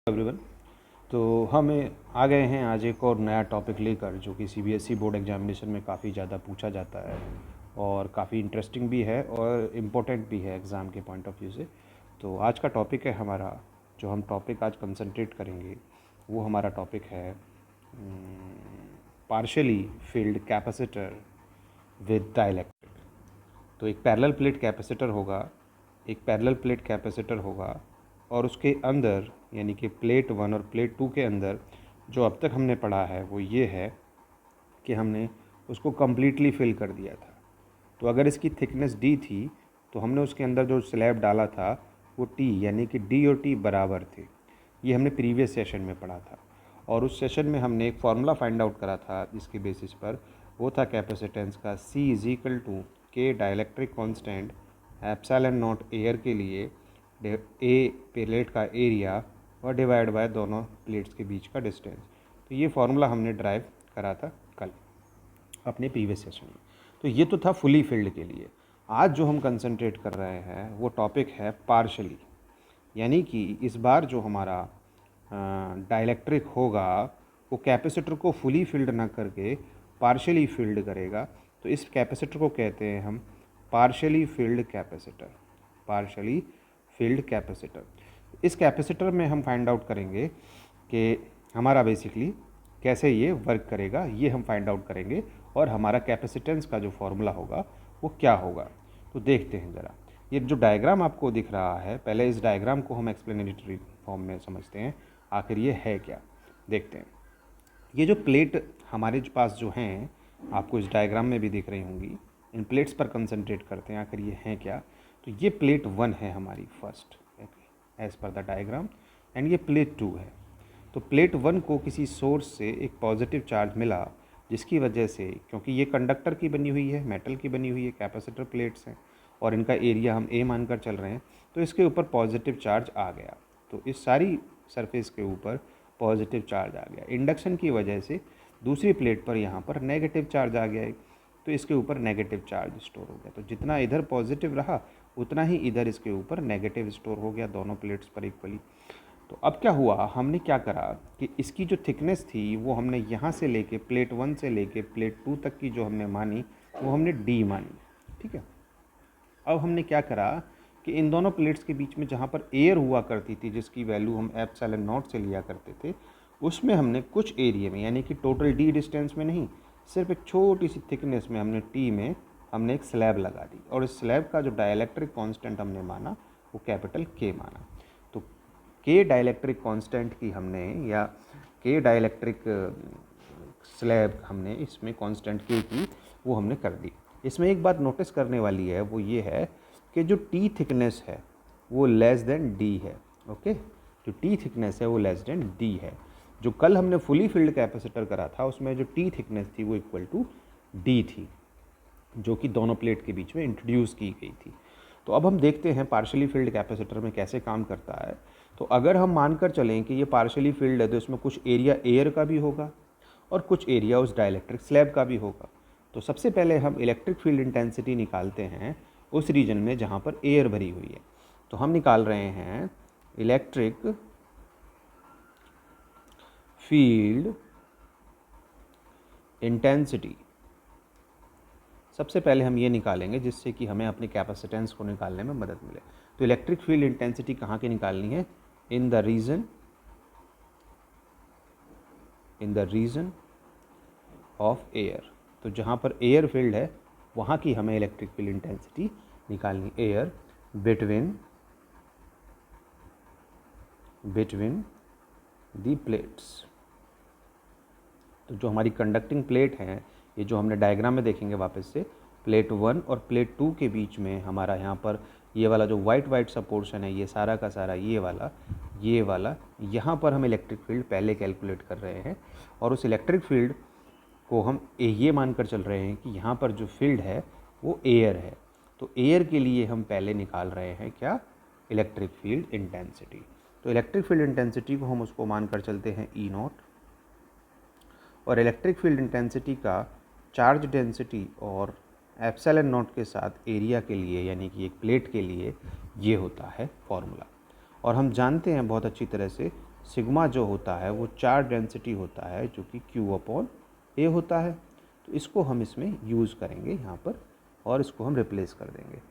Everyone. तो हम आ गए हैं आज एक और नया टॉपिक लेकर, जो कि सीबीएसई बोर्ड एग्जामिनेशन में काफ़ी ज़्यादा पूछा जाता है और काफ़ी इंटरेस्टिंग भी है और इम्पोर्टेंट भी है एग्ज़ाम के पॉइंट ऑफ व्यू से। तो आज का टॉपिक है हमारा, जो हम टॉपिक आज कंसंट्रेट करेंगे वो हमारा टॉपिक है partially field capacitor with dielectric. तो एक पैरेलल प्लेट कैपेसिटर होगा और उसके अंदर यानी कि प्लेट 1 और प्लेट 2 के अंदर जो अब तक हमने पढ़ा है वो ये है कि हमने उसको कम्प्लीटली फिल कर दिया था। तो अगर इसकी थिकनेस डी थी तो हमने उसके अंदर जो स्लैब डाला था वो टी यानी कि डी और टी बराबर थे। ये हमने प्रीवियस सेशन में पढ़ा था और उस सेशन में हमने एक फार्मूला फाइंड आउट करा था जिसके बेसिस पर वो था कैपेसिटेंस का C इज इक्वल टू के dielectric constant epsilon not air के लिए ए प्लेट का एरिया और डिवाइड बाय दोनों प्लेट्स के बीच का डिस्टेंस। तो ये फार्मूला हमने ड्राइव करा था कल अपने प्रीवियस सेशन में। तो ये तो था फुली फिल्ड के लिए। आज जो हम कंसंट्रेट कर रहे हैं वो टॉपिक है पार्शली, यानी कि इस बार जो हमारा डाइलेक्ट्रिक होगा वो कैपेसिटर को फुली फिल्ड ना करके पार्शली फिल्ड करेगा। तो इस कैपेसिटर को कहते हैं हम पार्शली फिल्ड कैपेसिटर। इस कैपेसिटर में हम फाइंड आउट करेंगे कि हमारा बेसिकली कैसे ये वर्क करेगा, ये हम फाइंड आउट करेंगे और हमारा कैपेसिटेंस का जो फॉर्मूला होगा वो क्या होगा। तो देखते हैं ज़रा, ये जो डायग्राम आपको दिख रहा है, पहले इस डायग्राम को हम एक्सप्लेनेटरी फॉर्म में समझते हैं आखिर ये है क्या। देखते हैं, ये जो प्लेट हमारे पास जो हैं आपको इस डायग्राम में भी दिख रही होंगी, इन प्लेट्स पर कंसंट्रेट करते हैं आखिर ये हैं क्या। तो ये प्लेट 1 है हमारी first as per the diagram, and ये प्लेट 2 है। तो प्लेट 1 को किसी सोर्स से एक पॉजिटिव चार्ज मिला, जिसकी वजह से, क्योंकि ये कंडक्टर की बनी हुई है, मेटल की बनी हुई है, कैपेसिटर प्लेट्स हैं और इनका एरिया हम ए मानकर चल रहे हैं, तो इसके ऊपर पॉजिटिव चार्ज आ गया। तो इस सारी सरफेस के ऊपर पॉजिटिव चार्ज आ गया। इंडक्शन की वजह से दूसरी प्लेट पर यहाँ पर नेगेटिव चार्ज आ गया है, तो इसके ऊपर नेगेटिव चार्ज स्टोर हो गया। तो जितना इधर पॉजिटिव रहा उतना ही इधर इसके ऊपर नेगेटिव स्टोर हो गया, दोनों प्लेट्स पर इक्वली। तो अब क्या हुआ, हमने क्या करा कि इसकी जो थिकनेस थी वो हमने यहाँ से लेके प्लेट 1 से लेके प्लेट 2 तक की जो हमने मानी वो हमने डी मानी, ठीक है। अब हमने क्या करा कि इन दोनों प्लेट्स के बीच में जहाँ पर एयर हुआ करती थी, जिसकी वैल्यू हम एप्सिलॉन नॉट से लिया करते थे, उसमें हमने कुछ एरिया में, यानी कि टोटल डी डिस्टेंस में नहीं, सिर्फ एक छोटी सी थिकनेस में हमने टी में हमने एक स्लैब लगा दी और इस स्लैब का जो डाइलेक्ट्रिक कांस्टेंट हमने माना वो कैपिटल के माना। तो के डाइलेक्ट्रिक कांस्टेंट की हमने, या के डाइलेक्ट्रिक स्लैब हमने इसमें कांस्टेंट के की वो हमने कर दी। इसमें एक बात नोटिस करने वाली है, वो ये है कि जो टी थिकनेस है वो लेस देन डी है। ओके, जो टी थिकनेस है वो लेस देन डी है। जो कल हमने फुली फिल्ड कैपेसिटर करा था उसमें जो टी थिकनेस थी वो इक्वल टू डी थी, जो कि दोनों प्लेट के बीच में इंट्रोड्यूस की गई थी। तो अब हम देखते हैं पार्शियली फिल्ड कैपेसिटर में कैसे काम करता है। तो अगर हम मानकर चलें कि ये पार्शियली फिल्ड है तो इसमें कुछ एरिया एयर का भी होगा और कुछ एरिया उस डाइलेक्ट्रिक स्लैब का भी होगा। तो सबसे पहले हम इलेक्ट्रिक फील्ड इंटेंसिटी निकालते हैं उस रीजन में जहाँ पर एयर भरी हुई है। तो हम निकाल रहे हैं इलेक्ट्रिक फील्ड इंटेंसिटी। सबसे पहले हम ये निकालेंगे जिससे कि हमें अपने कैपेसिटेंस को निकालने में मदद मिले। तो इलेक्ट्रिक फील्ड इंटेंसिटी कहाँ की निकालनी है, in the region of air. तो जहाँ पर एयर फील्ड है वहाँ की हमें इलेक्ट्रिक फील्ड इंटेंसिटी निकालनी, एयर बिटवीन दी प्लेट्स। तो जो हमारी कंडक्टिंग प्लेट हैं, ये जो हमने डायग्राम में देखेंगे वापस से, प्लेट 1 और प्लेट 2 के बीच में हमारा यहाँ पर ये वाला जो वाइट सा पोर्शन है, ये सारा का सारा ये वाला यहाँ पर हम इलेक्ट्रिक फील्ड पहले कैलकुलेट कर रहे हैं और उस इलेक्ट्रिक फील्ड को हम ये मानकर चल रहे हैं कि यहाँ पर जो फील्ड है वो एयर है। तो एयर के लिए हम पहले निकाल रहे हैं क्या, इलेक्ट्रिक फील्ड इंटेंसिटी। तो इलेक्ट्रिक फील्ड इंटेंसिटी को हम उसको मानकर चलते हैं ई नॉट, और इलेक्ट्रिक फील्ड इंटेंसिटी का चार्ज डेंसिटी और एप्सिलॉन नॉट के साथ एरिया के लिए, यानी कि एक प्लेट के लिए, ये होता है फॉर्मूला। और हम जानते हैं बहुत अच्छी तरह से सिग्मा जो होता है वो चार्ज डेंसिटी होता है जो कि Q अपॉन A होता है। तो इसको हम इसमें यूज़ करेंगे यहाँ पर और इसको हम रिप्लेस कर देंगे।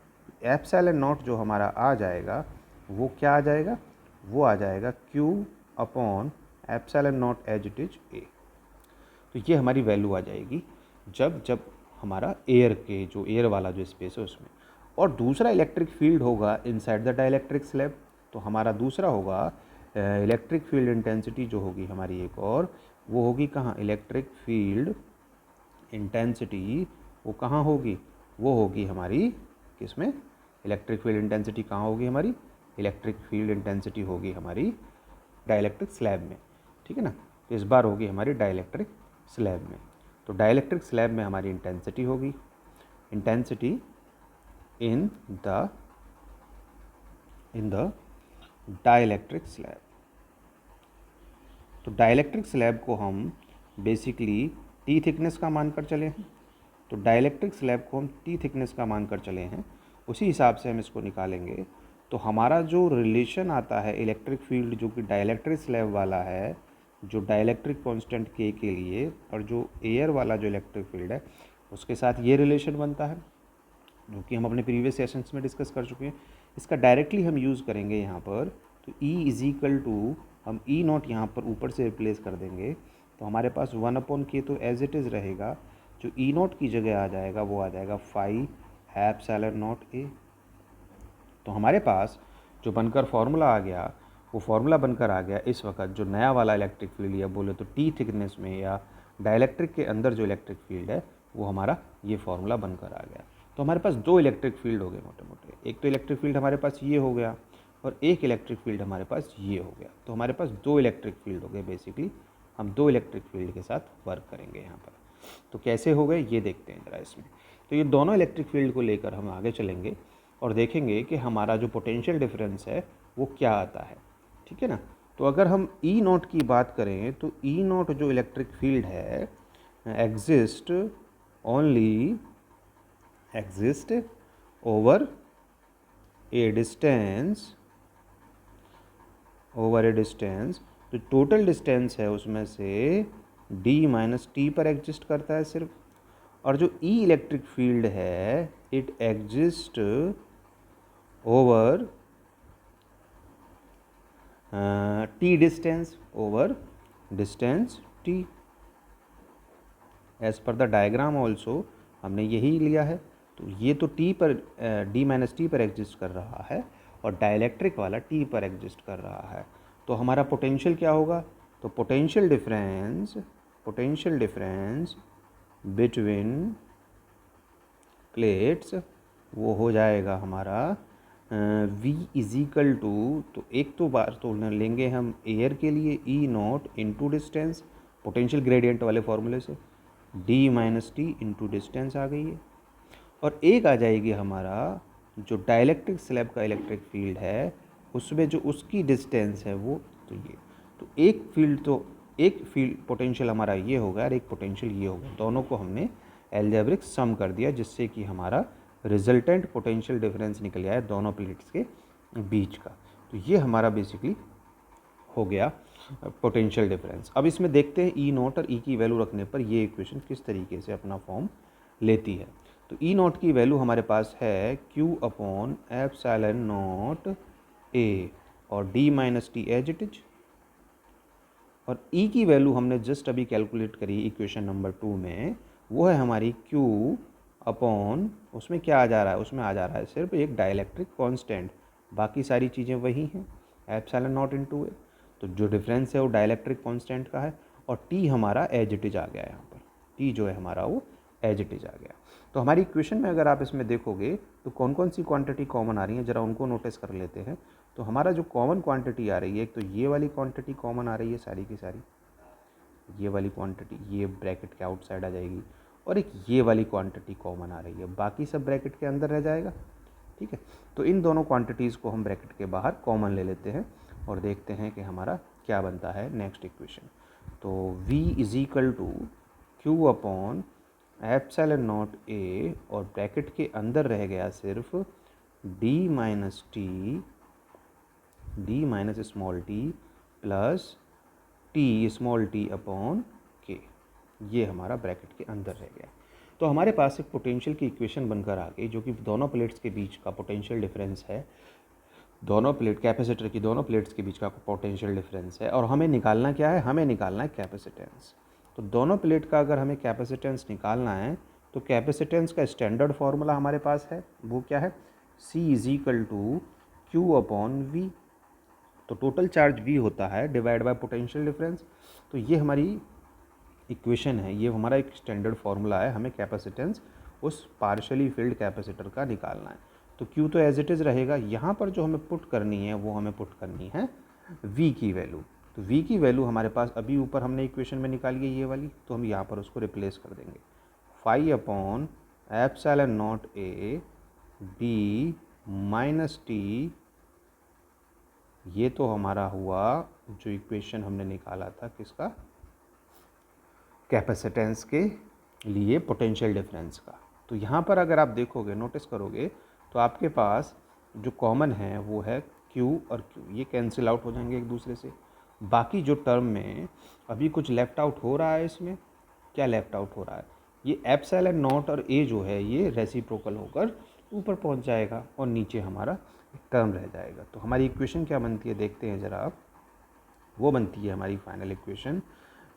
एप्सिलॉन नॉट जो हमारा आ जाएगा वो क्या आ जाएगा, वो आ जाएगा Q upon epsilon not as it is A। तो ये हमारी वैल्यू आ जाएगी जब जब हमारा एयर के जो एयर वाला जो स्पेस है उसमें। और दूसरा इलेक्ट्रिक फील्ड होगा इनसाइड द डाइलेक्ट्रिक स्लैब। तो हमारा दूसरा होगा इलेक्ट्रिक फील्ड इंटेंसिटी जो होगी हमारी एक और, वो होगी कहाँ, इलेक्ट्रिक फील्ड इंटेंसिटी वो कहाँ होगी, वो होगी हमारी किसमें, इलेक्ट्रिक फील्ड इंटेंसिटी कहाँ होगी हमारी, इलेक्ट्रिक फील्ड इंटेंसिटी होगी हमारी डाइलेक्ट्रिक स्लैब में। ठीक है ना, तो इस बार होगी हमारी डाइलेक्ट्रिक स्लैब में। तो डाइलेक्ट्रिक स्लैब में हमारी इंटेंसिटी होगी, intensity in the dielectric slab. तो डाइलेक्ट्रिक स्लैब को हम बेसिकली टी थिकनेस का मानकर चले हैं। तो डाइलेक्ट्रिक स्लैब को हम टी थिकनेस का मानकर चले हैं, उसी हिसाब से हम इसको निकालेंगे। तो हमारा जो रिलेशन आता है इलेक्ट्रिक फील्ड जो कि डाइलेक्ट्रिक स्लैब वाला है, जो डाइलेक्ट्रिक कांस्टेंट के लिए, और जो एयर वाला जो इलेक्ट्रिक फील्ड है उसके साथ ये रिलेशन बनता है जो कि हम अपने प्रीवियस सेशंस में डिस्कस कर चुके हैं। इसका डायरेक्टली हम यूज़ करेंगे यहाँ पर। तो E इज इक्वल टू, हम E नॉट यहाँ पर ऊपर से रिप्लेस कर देंगे। तो हमारे पास 1/k तो एज इट इज़ रहेगा, जो E नॉट की जगह आ जाएगा वो आ जाएगा 5 एप्सिलॉन नॉट A। तो हमारे पास जो बनकर फॉर्मूला आ गया वो फॉर्मूला बनकर आ गया इस वक्त जो नया वाला इलेक्ट्रिक फील्ड, या बोले तो टी थिकनेस में या डाइलेक्ट्रिक के अंदर जो इलेक्ट्रिक फील्ड है वो हमारा ये फॉर्मूला बनकर आ गया। तो हमारे पास दो इलेक्ट्रिक फील्ड हो गए मोटे मोटे, एक तो इलेक्ट्रिक फील्ड हमारे पास ये हो गया और एक इलेक्ट्रिक फील्ड हमारे पास ये हो गया। तो हमारे पास दो इलेक्ट्रिक फील्ड हो गए, बेसिकली हम दो इलेक्ट्रिक फील्ड के साथ वर्क करेंगे यहाँ पर। तो कैसे हो गए ये देखते हैं ज़रा इसमें। तो ये दोनों इलेक्ट्रिक फील्ड को लेकर हम आगे चलेंगे और देखेंगे कि हमारा जो पोटेंशियल डिफरेंस है वो क्या आता है। ठीक है ना। तो अगर हम E नॉट की बात करें तो E नॉट जो इलेक्ट्रिक फील्ड है exist only exist over a distance, जो टोटल डिस्टेंस है उसमें से d माइनस टी पर एग्जिस्ट करता है सिर्फ। और जो E इलेक्ट्रिक फील्ड है it exist over t distance, over distance t। As per the diagram also हमने यही लिया है। तो ये तो t पर d माइनस टी पर एग्जिस्ट कर रहा है और डाइलेक्ट्रिक वाला t पर एग्जिस्ट कर रहा है। तो हमारा पोटेंशियल क्या होगा, तो पोटेंशियल डिफरेंस बिटवीन प्लेट्स वो हो जाएगा हमारा v इज इक्वल टू, तो एक तो बार तो लेंगे हम एयर के लिए E not into distance, potential gradient वाले फॉर्मूले से d minus t into distance आ गई है। और एक आ जाएगी हमारा जो डाइलेक्ट्रिक स्लैब का इलेक्ट्रिक फील्ड है उसमें जो उसकी डिस्टेंस है वो, तो ये तो एक फील्ड पोटेंशियल हमारा ये होगा और एक पोटेंशियल ये होगा, दोनों को हमने एल्जेब्रिक सम कर दिया जिससे कि हमारा रिजल्टेंट पोटेंशियल डिफरेंस निकल आया दोनों प्लेट्स के बीच का। तो ये हमारा बेसिकली हो गया पोटेंशियल डिफरेंस। अब इसमें देखते हैं E नॉट और E की वैल्यू रखने पर ये इक्वेशन किस तरीके से अपना फॉर्म लेती है। तो E नॉट की वैल्यू हमारे पास है Q upon epsilon not A और D minus T as it is. और E की वैल्यू हमने जस्ट अभी कैलकुलेट करी इक्वेशन नंबर 2 में, वो है हमारी Q अपॉन, उसमें क्या आ जा रहा है, उसमें आ जा रहा है सिर्फ एक डाइलेक्ट्रिक कांस्टेंट, बाकी सारी चीज़ें वही हैं एप्सिलॉन नॉट इंटू A। तो जो डिफरेंस है वो डाइलेक्ट्रिक कांस्टेंट का है और T हमारा एज इट इज आ गया यहाँ पर, T जो है हमारा वो एज इट इज आ गया। तो हमारी इक्वेशन में अगर आप इसमें देखोगे तो कौन कौन सी क्वांटिटी कॉमन आ रही है ज़रा उनको नोटिस कर लेते हैं। तो हमारा जो कॉमन क्वांटिटी आ रही है, एक तो ये वाली क्वांटिटी कॉमन आ रही है सारी की सारी, ये वाली क्वांटिटी ये ब्रैकेट के आउटसाइड आ जाएगी, और एक ये वाली क्वांटिटी कॉमन आ रही है, बाकी सब ब्रैकेट के अंदर रह जाएगा। ठीक है, तो इन दोनों क्वांटिटीज़ को हम ब्रैकेट के बाहर कॉमन ले लेते हैं और देखते हैं कि हमारा क्या बनता है नेक्स्ट इक्वेशन। तो v is equal to Q upon epsilon not A और ब्रैकेट के अंदर रह गया सिर्फ D minus T D minus small T plus T small T upon K, ये हमारा ब्रैकेट के अंदर रह गया। तो हमारे पास एक पोटेंशियल की इक्वेशन बनकर आ गई जो कि दोनों प्लेट्स के बीच का पोटेंशियल डिफरेंस है, दोनों प्लेट कैपेसिटर की दोनों प्लेट्स के बीच का पोटेंशियल डिफरेंस है। और हमें निकालना क्या है, हमें निकालना है कैपेसिटेंस। तो दोनों प्लेट का अगर हमें कैपेसिटेंस निकालना है तो कैपेसिटेंस का स्टैंडर्ड फार्मूला हमारे पास है, वो क्या है, C is equal to Q upon V. तो टोटल चार्ज V होता है डिवाइड बाय पोटेंशियल डिफरेंस। तो ये हमारी इक्वेशन है, ये हमारा एक स्टैंडर्ड फार्मूला है, हमें कैपेसिटेंस उस पार्शियली फिल्ड कैपेसिटर का निकालना है। तो Q तो एज इट इज़ रहेगा, यहाँ पर जो हमें पुट करनी है वो हमें पुट करनी है V की वैल्यू। तो V की वैल्यू हमारे पास अभी ऊपर हमने इक्वेशन में निकाली है ये वाली, तो हम यहाँ पर उसको रिप्लेस कर देंगे, phi upon epsilon not A B minus T. ये तो हमारा हुआ जो इक्वेशन हमने निकाला था किसका, कैपेसिटेंस के लिए पोटेंशियल डिफरेंस का। तो यहाँ पर अगर आप देखोगे, नोटिस करोगे, तो आपके पास जो कॉमन है वो है Q और Q, ये कैंसिल आउट हो जाएंगे एक दूसरे से। बाकी जो टर्म में अभी कुछ लेफ्ट आउट हो रहा है, इसमें क्या लेफ्ट आउट हो रहा है, ये एप्सिलॉन नॉट और A जो है ये रेसिप्रोकल होकर ऊपर पहुँच जाएगा और नीचे हमारा टर्म रह जाएगा। तो हमारी इक्वेशन क्या बनती है देखते हैं ज़रा आप, वो बनती है हमारी फाइनल इक्वेशन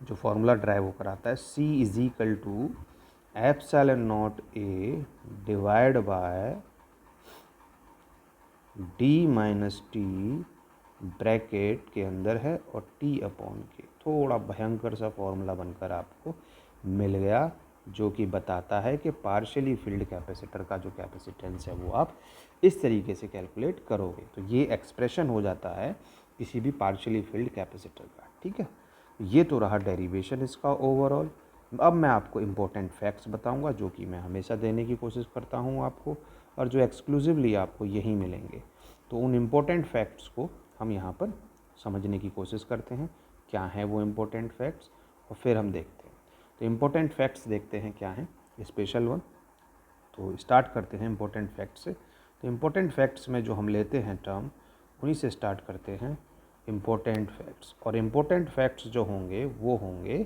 जो फार्मूला ड्राइव होकर आता है, C is equal to epsilon not A divide by D minus T bracket के अंदर है और T अपॉन के। थोड़ा भयंकर सा फार्मूला बनकर आपको मिल गया जो कि बताता है कि पार्शियली फिल्ड कैपेसिटर का जो कैपेसिटेंस है वो आप इस तरीके से कैलकुलेट करोगे। तो ये एक्सप्रेशन हो जाता है किसी भी पार्शियली फिल्ड कैपेसिटर का, ठीक है। ये तो रहा डेरिवेशन इसका ओवरऑल। अब मैं आपको इम्पोर्टेंट फैक्ट्स बताऊंगा जो कि मैं हमेशा देने की कोशिश करता हूं आपको, और जो एक्सक्लूसिवली आपको यहीं मिलेंगे। तो उन इम्पोर्टेंट फैक्ट्स को हम यहाँ पर समझने की कोशिश करते हैं, क्या हैं वो इम्पोर्टेंट फैक्ट्स, और फिर हम देखते हैं। तो इम्पोर्टेंट फैक्ट्स देखते हैं क्या हैं, स्पेशल वन। तो स्टार्ट करते हैं इम्पोर्टेंट फैक्ट्स से। तो इम्पोर्टेंट फैक्ट्स में जो हम लेते हैं टर्म, उन्हीं से स्टार्ट करते हैं इम्पोर्टेंट फैक्ट्स। और इम्पोर्टेंट फैक्ट्स जो होंगे वो होंगे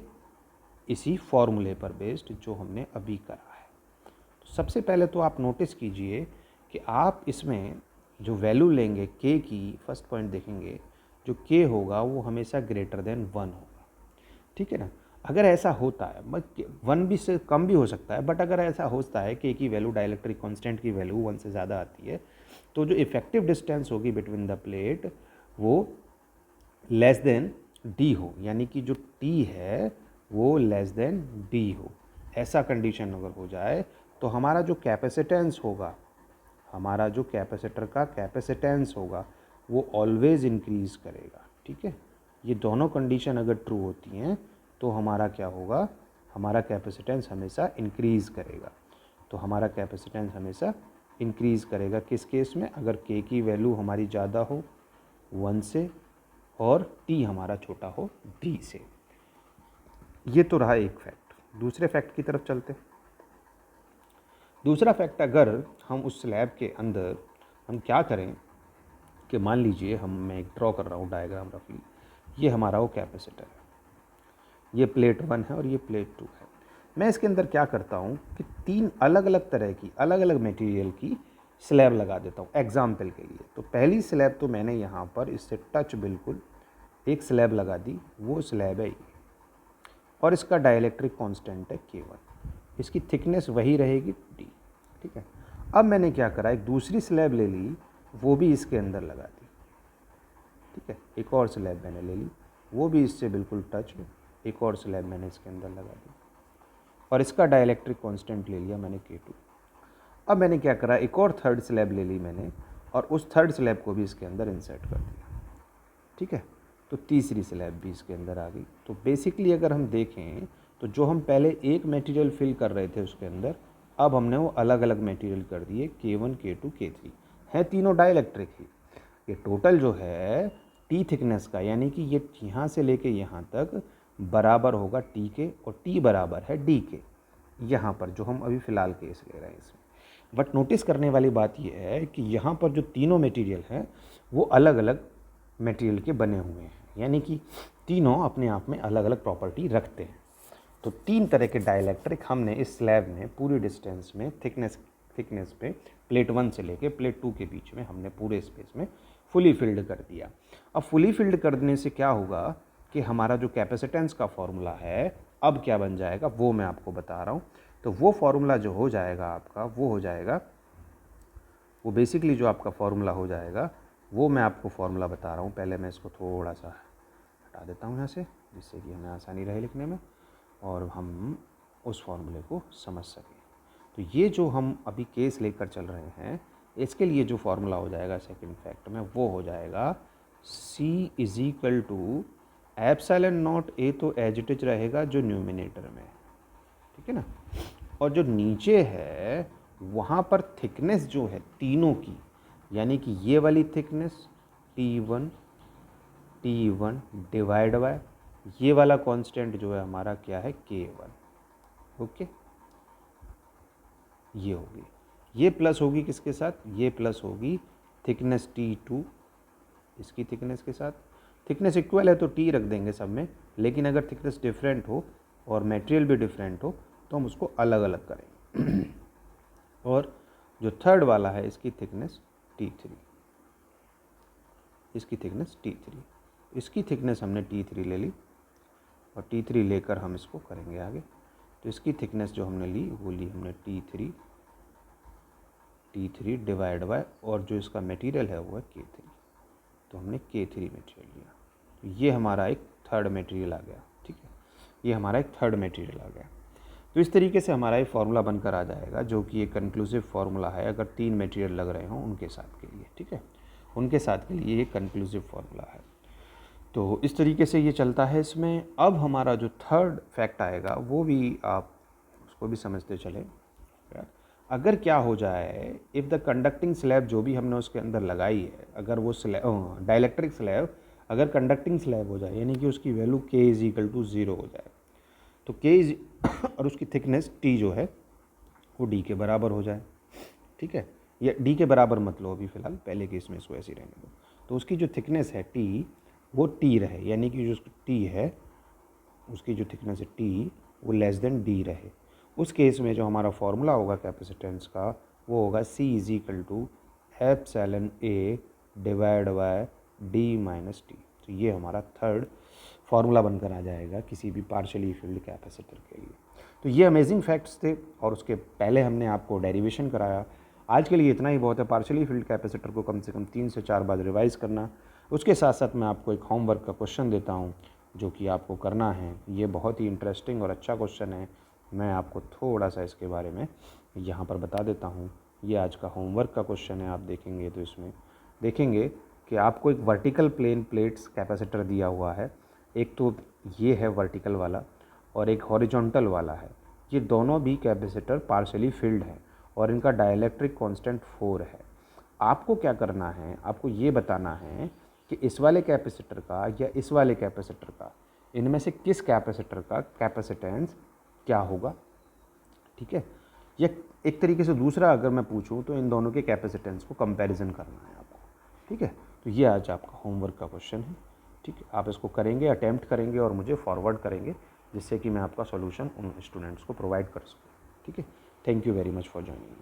इसी फॉर्मूले पर बेस्ड जो हमने अभी करा है। तो सबसे पहले तो आप नोटिस कीजिए कि आप इसमें जो वैल्यू लेंगे के की, फर्स्ट पॉइंट देखेंगे, जो के होगा वो हमेशा ग्रेटर देन 1 होगा, ठीक है ना। अगर ऐसा होता है, 1 भी से कम भी हो सकता है, बट अगर ऐसा होता है के की वैल्यू, डाइलेक्ट्रिक कांस्टेंट की वैल्यू 1 से ज़्यादा आती है, तो जो इफेक्टिव डिस्टेंस होगी बिटवीन द प्लेट वो लेस देन डी हो, यानी कि जो टी है वो लेस देन डी हो। ऐसा कंडीशन अगर हो जाए तो हमारा जो कैपेसिटेंस होगा, हमारा जो कैपेसिटर का कैपेसिटेंस होगा वो ऑलवेज इंक्रीज़ करेगा, ठीक है। ये दोनों कंडीशन अगर ट्रू होती हैं तो हमारा क्या होगा, हमारा कैपेसिटेंस हमेशा इंक्रीज़ करेगा। तो हमारा कैपेसिटेंस हमेशा इंक्रीज़ करेगा किस केस में, अगर के की वैल्यू हमारी ज़्यादा हो 1 से और टी हमारा छोटा हो डी से। ये तो रहा एक फैक्ट। दूसरे फैक्ट की तरफ चलते हैं। दूसरा फैक्ट, अगर हम उस स्लैब के अंदर हम क्या करें कि मान लीजिए मैं एक ड्रॉ कर रहा हूँ डायग्राम रफली, ये हमारा वो कैपेसिटर है, ये प्लेट 1 है और ये प्लेट 2 है। मैं इसके अंदर क्या करता हूँ कि 3 अलग अलग तरह की, अलग अलग मटेरियल की स्लैब लगा देता हूँ एग्जाम्पल के लिए। तो पहली स्लैब तो मैंने यहाँ पर इससे टच बिल्कुल एक स्लैब लगा दी, वो स्लैब है ये, और इसका डाइलेक्ट्रिक कांस्टेंट है K1, इसकी थिकनेस वही रहेगी D, ठीक है। अब मैंने क्या करा, एक दूसरी स्लैब ले ली, वो भी इसके अंदर लगा दी, ठीक है। एक और स्लैब मैंने ले ली, वो भी इससे बिल्कुल टच है, एक और स्लैब मैंने इसके अंदर लगा दी, और इसका डाइलेक्ट्रिक कांस्टेंट ले लिया मैंने K2। अब मैंने क्या करा, एक और थर्ड स्लैब ले ली मैंने, और उस थर्ड स्लैब को भी इसके अंदर इंसर्ट कर दिया, ठीक है। तो तीसरी स्लैब भी इसके अंदर आ गई। तो बेसिकली अगर हम देखें तो जो हम पहले एक मटेरियल फिल कर रहे थे उसके अंदर, अब हमने वो अलग अलग मटेरियल कर दिए, K1 K2 K3 हैं, तीनों डाइलेक्ट्रिक ही। ये टोटल जो है टी थिकनेस का, यानी कि ये यहाँ से लेके यहाँ तक बराबर होगा टी के, और टी बराबर है डी के, यहाँ पर जो हम अभी फ़िलहाल केस ले रहे हैं इसमें। बट नोटिस करने वाली बात यह है कि यहाँ पर जो तीनों मटेरियल हैं वो अलग अलग मटेरियल के बने हुए हैं, यानी कि तीनों अपने आप में अलग अलग प्रॉपर्टी रखते हैं। तो 3 तरह के डाइलेक्ट्रिक हमने इस स्लैब में पूरी डिस्टेंस में थिकनेस पे प्लेट 1 से लेके प्लेट 2 के बीच में हमने पूरे स्पेस में फुली फिल्ड कर दिया। अब फुली फिल्ड कर देने से क्या होगा कि हमारा जो कैपेसिटेंस का फॉर्मूला है अब क्या बन जाएगा वो मैं आपको बता रहा हूँ। तो वो फॉर्मूला जो हो जाएगा आपका वो हो जाएगा, वो बेसिकली जो आपका फॉर्मूला हो जाएगा वो मैं आपको फॉर्मूला बता रहा हूँ। पहले मैं इसको थोड़ा सा हटा देता हूँ यहाँ से, जिससे कि हमें आसानी रहे लिखने में और हम उस फॉर्मूले को समझ सकें। तो ये जो हम अभी केस लेकर चल रहे हैं, इसके लिए जो फॉर्मूला हो जाएगा सेकंड फैक्ट में वो हो जाएगा C is equal to epsilon not A, तो एज इट इज रहेगा जो न्यूमिनेटर में, ठीक है ना। और जो नीचे है वहाँ पर थिकनेस जो है तीनों की, यानी कि ये वाली थिकनेस T1 डिवाइड बाय ये वाला कांस्टेंट जो है हमारा क्या है K1। ओके, ये होगी, ये प्लस होगी किसके साथ, ये प्लस होगी थिकनेस T2 इसकी थिकनेस के साथ। थिकनेस इक्वल है तो T रख देंगे सब में, लेकिन अगर थिकनेस डिफरेंट हो और मटेरियल भी डिफरेंट हो तो हम उसको अलग अलग करेंगे। और जो थर्ड वाला है इसकी थिकनेस T3, इसकी थिकनेस T3, इसकी थिकनेस हमने T3 ले ली और T3 लेकर हम इसको करेंगे आगे। तो इसकी थिकनेस जो हमने ली वो ली हमने T3 डिवाइड बाय, और जो इसका मटेरियल है वो है K3, तो हमने K3 मटेरियल लिया। तो ये हमारा एक थर्ड मटेरियल आ गया, ठीक है, ये हमारा एक थर्ड मटेरियल आ गया। तो इस तरीके से हमारा ये फार्मूला बनकर आ जाएगा, जो कि एक कंक्लूसिव फार्मूला है अगर 3 मटेरियल लग रहे हों उनके साथ के लिए, ठीक है, उनके साथ के लिए ये कंक्लूसिव फार्मूला है। तो इस तरीके से ये चलता है इसमें। अब हमारा जो थर्ड फैक्ट आएगा वो भी आप उसको भी समझते चले। अगर क्या हो जाए, इफ़ द कंडक्टिंग स्लैब जो भी हमने उसके अंदर लगाई है, अगर वो स्लैब डाइलेक्ट्रिक स्लैब अगर कंडक्टिंग स्लैब हो जाए, यानी कि उसकी value K is equal to 0 हो जाए, तो K इज और उसकी थिकनेस T जो है वो D के बराबर हो जाए, ठीक है, या D के बराबर मत लो अभी फ़िलहाल, पहले केस में इसको ऐसे ही रहने दो। तो उसकी जो थिकनेस है T वो T रहे, यानी कि जो T है उसकी जो थिकनेस है T वो लेस देन D रहे। उस केस में जो हमारा फॉर्मूला होगा कैपेसिटेंस का वो होगा C is equal to epsilon A divide by D minus T। तो ये हमारा थर्ड फार्मूला बनकर आ जाएगा किसी भी पार्शियली फिल्ड कैपेसिटर के लिए। तो ये अमेजिंग फैक्ट्स थे और उसके पहले हमने आपको डेरिवेशन कराया। आज के लिए इतना ही बहुत है। पार्शियली फिल्ड कैपेसिटर को कम से कम 3 से 4 बार रिवाइज करना। उसके साथ साथ मैं आपको एक होमवर्क का क्वेश्चन देता हूँ जो कि आपको करना है। ये बहुत ही इंटरेस्टिंग और अच्छा क्वेश्चन है। मैं आपको थोड़ा सा इसके बारे में यहाँ पर बता देता हूँ। ये आज का होमवर्क का क्वेश्चन है। आप देखेंगे तो इसमें देखेंगे कि आपको एक वर्टिकल प्लेन प्लेट्स कैपेसिटर दिया हुआ है। एक तो ये है वर्टिकल वाला और एक हॉरिजॉन्टल वाला है। ये दोनों भी कैपेसिटर पार्शियली फिल्ड है और इनका डाइलेक्ट्रिक कांस्टेंट 4 है। आपको क्या करना है, आपको ये बताना है कि इस वाले कैपेसिटर का या इस वाले कैपेसिटर का, इनमें से किस कैपेसिटर का कैपेसिटेंस क्या होगा, ठीक है। या एक तरीके से दूसरा अगर मैं पूछूं तो इन दोनों के कैपेसिटेंस को कंपैरिजन करना है आपको, ठीक है। तो ये आज आपका होमवर्क का क्वेश्चन है, ठीक है। आप इसको करेंगे, अटेम्प्ट करेंगे और मुझे फॉरवर्ड करेंगे जिससे कि मैं आपका सॉल्यूशन उन स्टूडेंट्स को प्रोवाइड कर सकूँ, ठीक है। Thank you very much for joining.